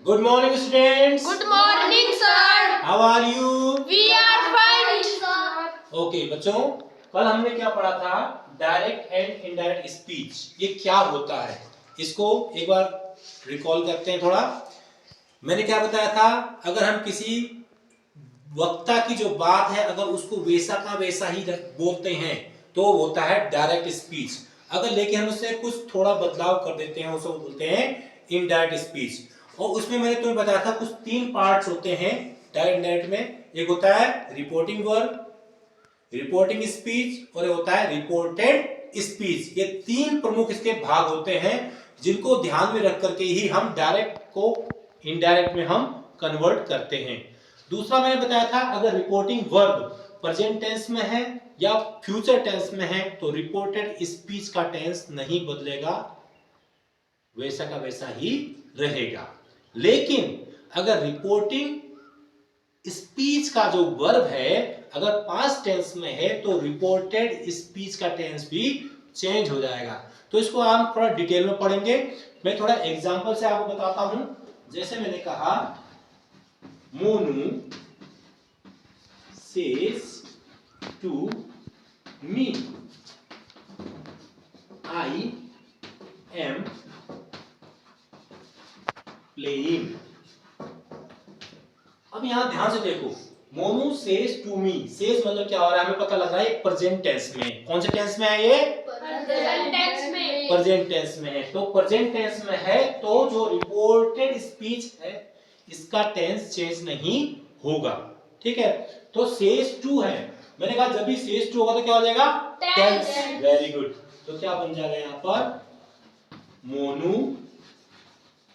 Good morning, students. Good morning, sir. How are you? We are fine, sir. Okay, बच्चों, कल हमने क्या पढ़ा था? Direct and indirect speech. ये क्या होता है? इसको एक बार रिकॉल करते हैं थोड़ा। मैंने क्या बताया था? अगर हम किसी वक्ता की जो बात है अगर उसको वैसा का वैसा ही बोलते हैं तो होता है डायरेक्ट स्पीच। अगर लेकिन हम उससे कुछ थोड़ा बदलाव कर देते हैं उसको बोलते हैं इनडायरेक्ट स्पीच। और उसमें मैंने तुम्हें बताया था कुछ तीन पार्ट्स होते हैं डायरेक्ट इनडायरेक्ट में। एक होता है रिपोर्टिंग वर्ब, रिपोर्टिंग स्पीच और एक होता है रिपोर्टेड स्पीच। ये तीन प्रमुख इसके भाग होते हैं जिनको ध्यान में रख करके ही हम डायरेक्ट को इनडायरेक्ट में हम कन्वर्ट करते हैं। दूसरा मैंने बताया था अगर रिपोर्टिंग वर्ब प्रेजेंट टेंस में है या फ्यूचर टेंस में है तो रिपोर्टेड स्पीच का टेंस नहीं बदलेगा, वैसा का वैसा ही रहेगा। लेकिन अगर रिपोर्टिंग स्पीच का जो वर्ब है अगर पास्ट टेंस में है तो रिपोर्टेड स्पीच का टेंस भी चेंज हो जाएगा। तो इसको हम थोड़ा डिटेल में पढ़ेंगे। मैं थोड़ा एग्जांपल से आपको बताता हूं। जैसे मैंने कहा Monu says to me I am playing। अब यहां ध्यान से देखो, Monu says to me. Says मतलब क्या हो रहा है हमें पता लग रहा है प्रेजेंट टेंस में। कौन से टेंस में है ये? प्रेजेंट टेंस में। प्रेजेंट टेंस में है। तो प्रेजेंट टेंस में है तो जो रिपोर्टेड स्पीच है इसका टेंस चेंज नहीं होगा। ठीक है, तो सेज टू है। मैंने कहा जब भी सेज टू होगा तो क्या हो जाएगा? टेंस। Very good. तो क्या बन जाएगा यहाँ पर? मोनू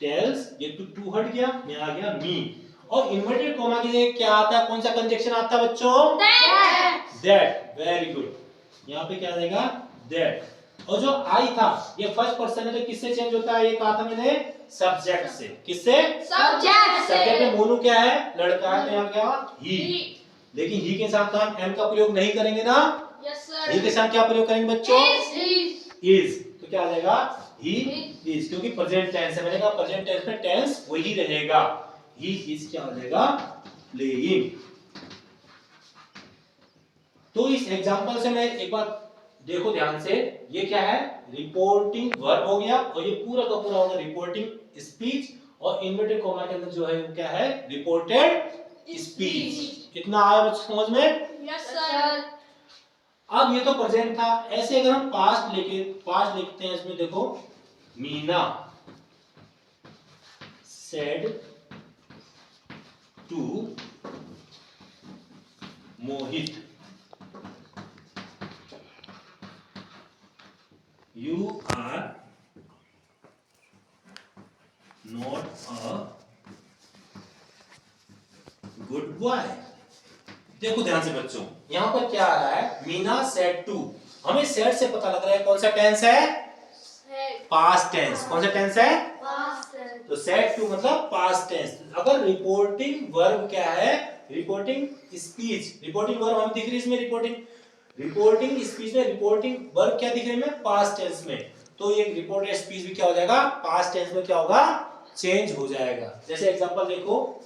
टेल्स, ये टू हट गया, यहाँ आ गया मी। और इन्वर्टेड कॉमा की जगह क्या आता है? कौन सा कंजक्शन आता है बच्चों? दैट। Very good. यहाँ पे क्या आ जाएगा? दैट। और जो आई था ये फर्स्ट पर्सन है तो किससे चेंज होता है? ये कहा था मैंने सब्जेक्ट से। किससे? सब्जेक्ट से। सब्जेक्ट में मोनू क्या है? लड़का है, तो यहाँ क्या? ही। लेकिन ही के साथ तो हम एम का प्रयोग नहीं करेंगे ना। Yes sir. ही के साथ क्या प्रयोग करेंगे बच्चों? इज। तो क्या आ जाएगा? ही इज, क्योंकि प्रेजेंट टेंस है। मैंने कहा प्रेजेंट टेंस में टेंस वही रहेगा। ही इज क्या हो जाएगा? प्लेइंग। तो इस एग्जांपल से मैं एक बार देखो ध्यान से, ये क्या है? रिपोर्टिंग वर्ब हो गया और ये पूरा का पूरा होगा रिपोर्टिंग स्पीच। और इन्वर्टेड कॉमा के अंदर जो है वो क्या है? Reported speech. इतना आया बच्चों समझ में? Yes sir. अब ये तो प्रेजेंट था। ऐसे अगर हम पास्ट लिखते हैं इसमें देखो, Meena said to Mohit You are not a good boy। देखो ध्यान से बच्चों, यहां पर क्या आ रहा है? Meena said to. हमें सेड से पता लग रहा है कौन सा टेंस है? Past tense. कौन सा टेंस है? Past tense. तो सेड टू मतलब पास्ट टेंस। अगर रिपोर्टिंग वर्ब क्या है? Reporting speech. रिपोर्टिंग वर्ब हमें दिख रही है इसमें रिपोर्टिंग स्पीच में रिपोर्टिंग वर्ब क्या दिख रही है? पास्ट टेंस में। तो ये रिपोर्टेड स्पीच भी क्या हो जाएगा? पास्ट टेंस में क्या होगा? चेंज हो जाएगा। जैसे एग्जांपल देखो,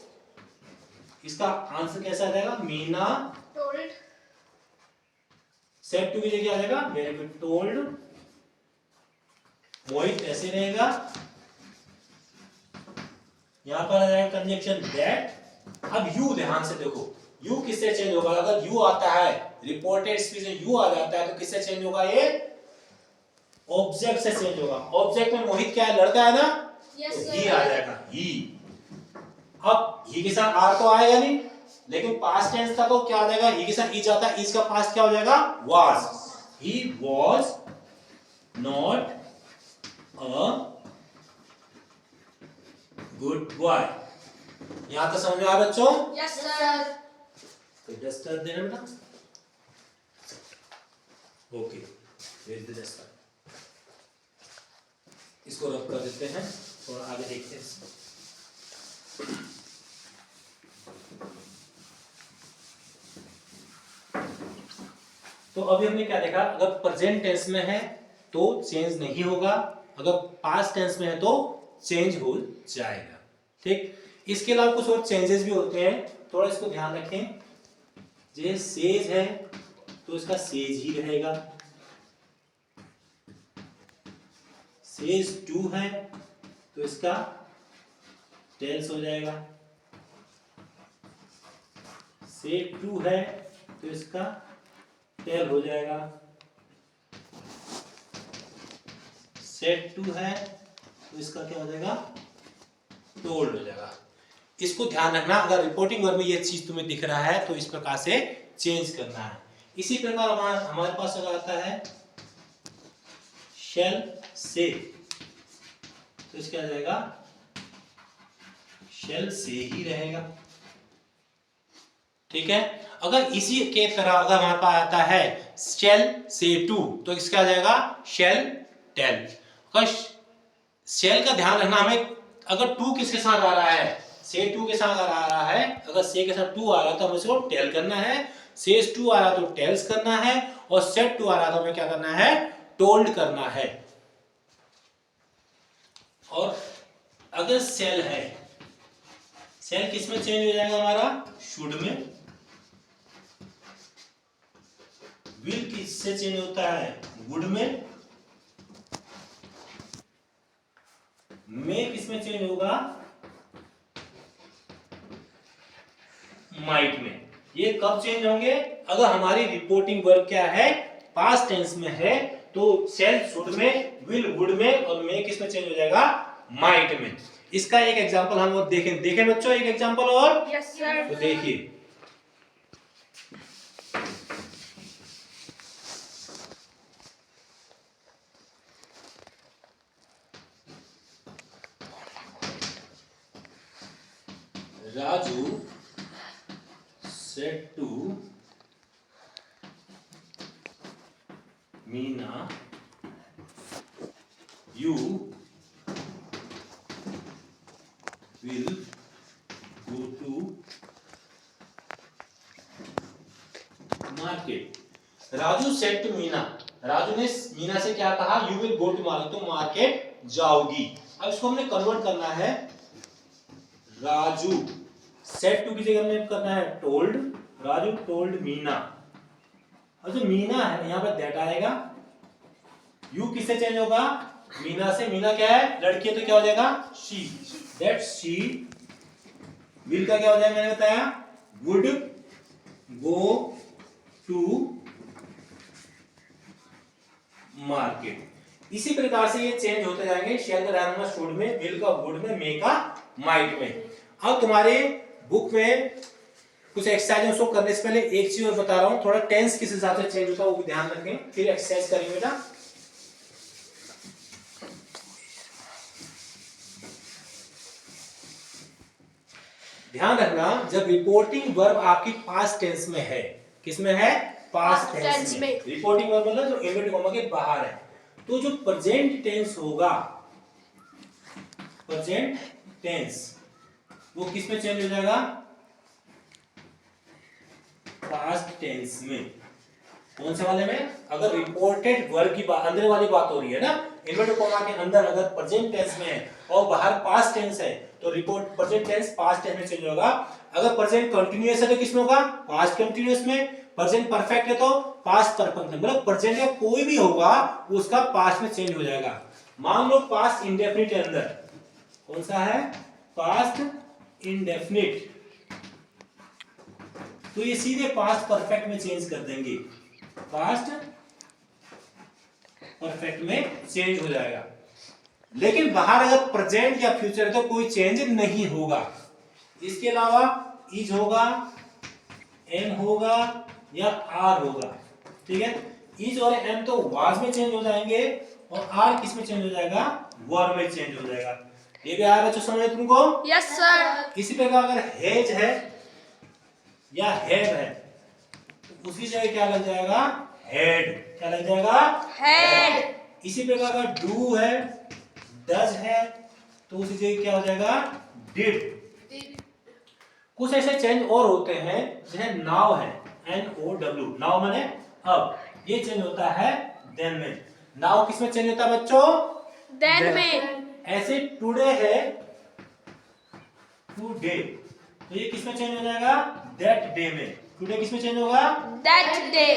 इसका आंसर कैसा आ जाएगा? मीना टोल्ड सेड टू की जगह आ जाएगा वेरी गुड टोल्ड मोहित। ऐसे रहेगा, यहां पर आ जाएगा कंजक्शन दैट। अब यू ध्यान से देखो, यू किससे चेंज होगा? अगर यू आता है रिपोर्टेड स्पीच में यू आ जाता है तो किससे चेंज होगा? ये ऑब्जेक्ट से चेंज होगा। ऑब्जेक्ट में मोहित क्या है? लड़का है ना। यस तो सर। ही आ जाएगा ही। अब ही के साथ आर तो आएगा नहीं, लेकिन पास्ट टेंस था तो क्या आ जाएगा? ही के साथ इज आता है। इज का पास्ट क्या हो जाएगा? Was. He was not a good boy. यहां तक समझ में आ रहा बच्चों? Yes sir. तो डस्टर देना बेटा। Okay, where is the duster? इसको रब कर देते हैं, थोड़ा आगे देखते हैं। तो अभी हमने क्या देखा? अगर प्रेजेंट टेंस में है तो चेंज नहीं होगा, अगर पास्ट टेंस में है तो चेंज हो जाएगा। ठीक, इसके अलावा कुछ और चेंजेस भी होते हैं, थोड़ा इसको ध्यान रखें। जैसे सेज है तो इसका सेज ही रहेगा, सेज 2 है तो इसका टेल्स हो जाएगा, सेज 2 है तो इसका टेल हो जाएगा, सेट 2 है तो इसका क्या हो जाएगा, टोल्ड हो जाएगा। इसको ध्यान रखना, अगर रिपोर्टिंग वर्ब में ये चीज तुम्हें दिख रहा है तो इस प्रकार से चेंज करना है। इसी प्रकार हमारे पास अगर आता है शैल से, तो इसका आ जाएगा शैल से ही रहेगा। ठीक है, अगर इसी के तरह अगर हमारे पास आता है शैल से टू, तो इसका आ जाएगा शैल टेल। अगर शैल का ध्यान रखना हमें, अगर टू किसके साथ आ रहा है, से टू के साथ आ रहा है, अगर से के साथ टू आ रहा है तो हमें इसको टेल करना है, सेज टू आ रहा तो टेल्स करना है, और सेट टू आ रहा तो हमें क्या करना है, टोल्ड करना है। और अगर सेल है, सेल किस में चेंज हो जाएगा हमारा, शुड में। विल किससे चेंज होता है, वुड में। किस में चेंज होगा, माइट में। ये कब चेंज होंगे, अगर हमारी रिपोर्टिंग वर्ब क्या है, पास्ट टेंस में है, तो शैल शुड में, विल वुड में, और मे किस में चेंज हो जाएगा, माइट में। इसका एक एग्जांपल हम और देखें बच्चों, एक एग्जांपल और। Yes sir. तो देखिए, Raju said to Meena, you will go to market. Raju said to Meena, Raju ने मीना से क्या कहा, you will go to market, तुम मार्केट जाओगी। अब इसको हमने कन्वर्ट करना है, राजू सेड टू की जगह में करना है टोल्ड, राजू टोल्ड मीना। और जो मीना है यहाँ पर दैट आएगा, यू किससे चेंज होगा, मीना से। मीना क्या है, लड़की है तो क्या हो जाएगा, शी। दैट शी विल का क्या हो जाएगा, मैंने बताया, वुड गो टू मार्केट। इसी प्रकार से ये चेंज होते जाएंगे, शैल का ध्यान शुड में, विल का वुड में, मे का माइट में। अब तुम्हारे बुक में कुछ एक्सरसाइज शो करने से पहले एक चीज और बता रहा हूं, थोड़ा टेंस किस हिसाब से चेंज होता है वो भी ध्यान रखें, फिर एक्सरसाइज करेंगे बेटा। ध्यान रखना, जब रिपोर्टिंग वर्ब आपकी पास्ट टेंस में है, किसमें है, पास्ट टेंस में। रिपोर्टिंग वर्ब मतलब जो इन्वर्टेड कॉमा के बाहर है, तो जो प्रेजेंट टेंस होगा, प्रेजेंट टेंस वो किस में चेंज हो जाएगा, पास्ट टेंस में। कौन से वाले में, अगर रिपोर्टेड वर्ब की अंदर वाली बात हो रही है ना, इन्वर्टेड कॉमा के अंदर अगर प्रेजेंट टेंस में है और बाहर पास्ट टेंस है, तो report present tense past tense में चेंज होगा। अगर प्रेजेंट कंटीन्यूअस है तो किसमें होगा, पास्ट कंटीन्यूअस में। प्रेजेंट परफेक्ट है तो पास्ट परफेक्ट में, मतलब प्रेजेंट का कोई भी होगा वो उसका पास्ट में चेंज हो जाएगा। मान लो पास्ट इंडेफिनिट के अंदर कौन सा है, पास्ट इंडेफिनिट, तो ये सीधे पास्ट परफेक्ट में चेंज कर देंगे, पास्ट परफेक्ट में चेंज हो जाएगा। लेकिन बाहर अगर प्रेजेंट या फ्यूचर है तो कोई चेंज नहीं होगा। इसके अलावा इज होगा, एम होगा या आर होगा, ठीक है। इज और एम तो वाज में चेंज हो जाएंगे, और आर किस में चेंज हो जाएगा, वर में चेंज हो जाएगा। ये भी आया बच्चों समझ तुमको, यस सर। इसी प्रकार अगर हैज है या हैव है तो उसी जगह क्या लग जाएगा, हेड। क्या लग जाएगा, हेड। इसी प्रकार अगर डू है, डज है, तो उसी जगह क्या हो जाएगा, डिड। कुछ ऐसे चेंज और होते हैं, जैसे नाउ है, NOW, नाउ माने अब, ये चेंज होता है देन में। नाउ किस में चेंज होता है बच्चों, देन में। ऐसे टुडे है, टुडे, तो ये किसमें चेंज हो जाएगा? दैट डे में। टुडे किसमें चेंज होगा? That day.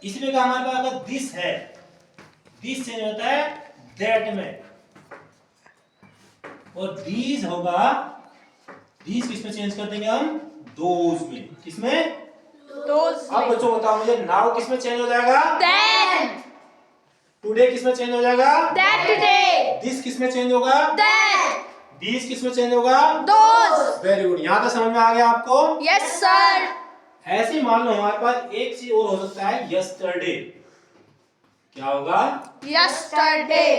इसमें क्या हमारे पास अगर दिस है, दिस चेंज होता है दैट में, और दीज होगा, दीज किसमें चेंज कर देंगे हम? दोज में। किसमें? Those. अब बच्चों बताओ मुझे, नाउ किसमें चेंज हो जाएगा? Then. टुडे किसमें चेंज हो जाएगा? That day. दिस किसमें चेंज होगा? That. दीज किसमें चेंज होगा? Those. वेरी गुड, यहाँ तक समझ में आ गया आपको? Yes, sir. ऐसे ही मान लो हमारे पास एक चीज और हो सकता है, यस्टरडे। क्या होगा? Yesterday.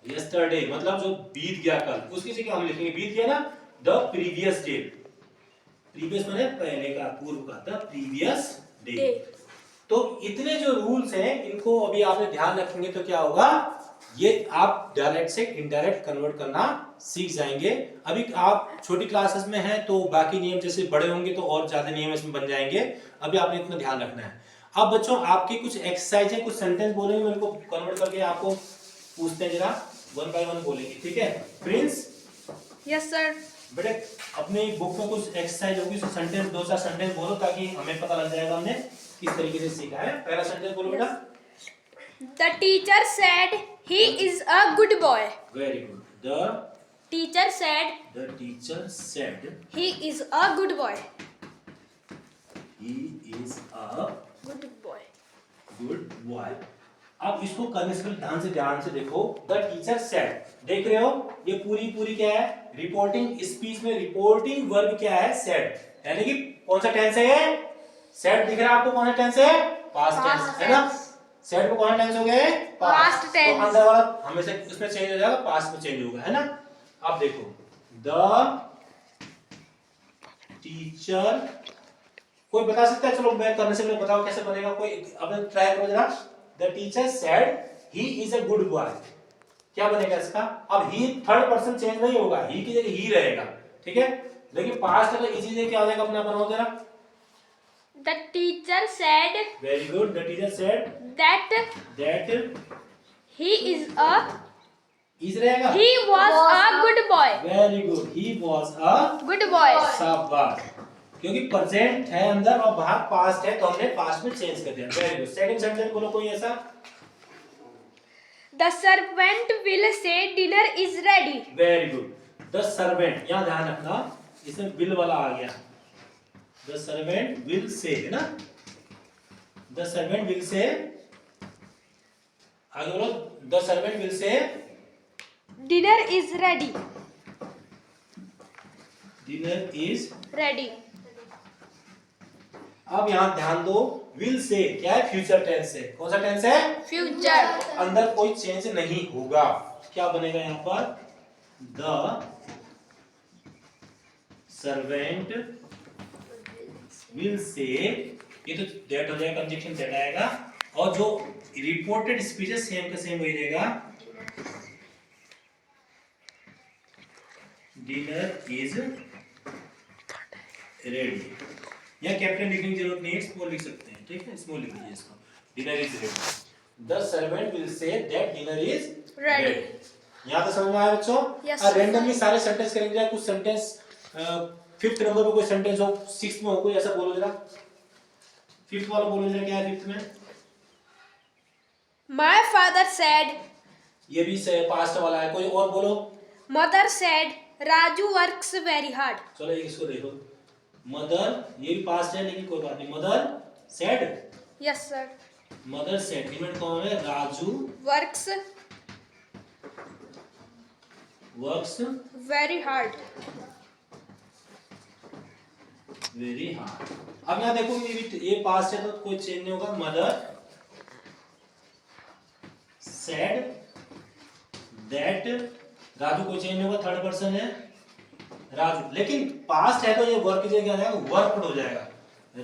यस्टरडे मतलब जो बीत गया कल, उसकी जगह हम लिखेंगे, बीत गया ना, द प्रीवियस डे। प्रीवियस माने पहले का, पूर्व का, द प्रीवियस डे। Day. तो इतने जो रूल्स हैं, इनको अभी आपने ध्यान रखेंगे तो क्या होगा, ये आप डायरेक्ट से इनडायरेक्ट कन्वर्ट करना सीख जाएंगे। अभी आप छोटी क्लासेस में हैं तो बाकी नियम जैसे बड़े होंगे तो और ज्यादा नियम इसमें बन जाएंगे। अभी आपने इतना ध्यान रखना है। अब बच्चों आपकी कुछ एक्सरसाइज है, कुछ सेंटेंस बोलेंगे, मेरे को कन्वर्ट करके आपको पूछते हैं, जरा वन बाय वन बोलेंगे, ठीक है? Prince, Yes, sir. बेटे अपनी बुक में कुछ एक्सरसाइज होगी, उसमें सेंटेंस, दो चार सेंटेंस बोलो ताकि हमें पता लग जाएगा हमने किस तरीके से सीखा है। पहला सेंटेंस बोलो बेटा। The teacher said he is a good boy. Very good. Teacher said The teacher said he is a good boy. he is a Good boy. good boy। अब इसको करने से पहले ध्यान से देखो। The teacher said, देख रहे हो ये पूरी क्या है? रिपोर्टिंग स्पीच में रिपोर्टिंग वर्ब क्या है? said, यानी कि कौन सा टेंस है ये? said दिख रहा है आपको, कौन सा टेंस है? पास्ट टेंस है ना? said को कौन सा टेंस हो गया? Past tense। तो अंदर वाला हमेशा उसमें चेंज हो जाएगा, पास्ट में चेंज होगा, है ना? अब देखो, the टीचर, कोई बता सकता है? चलो मैं करने से पहले बताओ कैसे बनेगा, कोई अपने ट्राई करो जरा। The teacher said he is a good boy, क्या बनेगा इसका? अब ही थर्ड पर्सन चेंज नहीं होगा, ही की जगह ही रहेगा, ठीक है? लेकिन पास्ट है तो इसी जगह क्या हो जाएगा, अपना बनाओ जरा। The teacher said very good. The teacher said that that he is a is रहेगा, he was a good boy. Very good, he was a Good boy. शाबाश, क्योंकि प्रेजेंट है अंदर और बाहर पास्ट है तो हमने पास्ट में चेंज कर दिया। Very good. सेकंड सेंटेंस बोलो कोई ऐसा। The servant will say dinner is ready. Very good. The servant, यहाँ ध्यान रखना इसमें विल वाला आ गया। द सर्वेंट विल से, है ना? द सर्वेंट विल से, आगे बोलो। The servant will say Dinner is ready. Dinner is. Ready. अब यहाँ ध्यान दो, विल से क्या है? फ्यूचर टेंस है। कौन सा टेंस है? Future. अंदर कोई चेंज नहीं होगा। क्या बनेगा यहाँ पर? द सर्वेंट विल से, ये तो दैट हो जाएगा, कंजक्शन दैट आएगा, और जो रिपोर्टेड स्पीच है सेम का सेम वही रहेगा। Dinner is ready. यहाँ कैप्टन लिखने की जरूरत नहीं है, स्मॉल लिख सकते हैं, ठीक है? स्मॉल लिख लीजिए इसको। Dinner is ready. The servant will say that dinner is Ready. यहाँ तो समझ में आया बच्चों? Yes, और sir. रैंडमली सारे सेंटेंस करेंगे, कुछ सेंटेंस फिफ्थ नंबर पे कोई सेंटेंस हो, सिक्स्थ में हो कोई ऐसा बोलो जरा। फिफ्थ वाला बोलो जरा, क्या है फिफ्थ में? My father said. ये भी पास्ट वाला है, कोई और बोलो। Mother said Raju works very hard. चलो इसको देखो। मदर, ये भी पास्ट है लेकिन कोई बात नहीं। Mother said, Yes, sir. Mother said, demand कौन है? Raju Works works very hard. Very hard. अब यहाँ देखो ये पास्ट है तो कोई चेंज नहीं होगा। मदर सेड दैट, राजू कोई चेंज नहीं होगा, थर्ड पर्सन है राजू, लेकिन पास्ट है तो ये वर्क की जगह आ जाएगा, वर्कड हो जाएगा।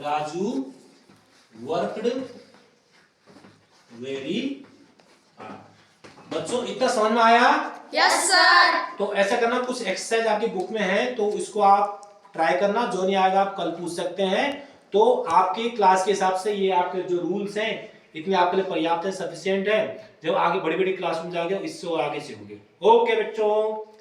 Raju worked very hard. बच्चों इतना समझ में आया? Yes, sir. तो ऐसा करना, कुछ एक्सरसाइज आपकी बुक में है तो इसको आप ट्राई करना, जो नहीं आएगा आप कल पूछ सकते हैं। तो आपकी क्लास के हिसाब से ये आपके जो रूल्स हैं इतने आपके लिए पर्याप्त है, सफिशिएंट है। जब आगे बड़ी बड़ी क्लास में जाओगे इससे और आगे सीखोगे। ओके बच्चों।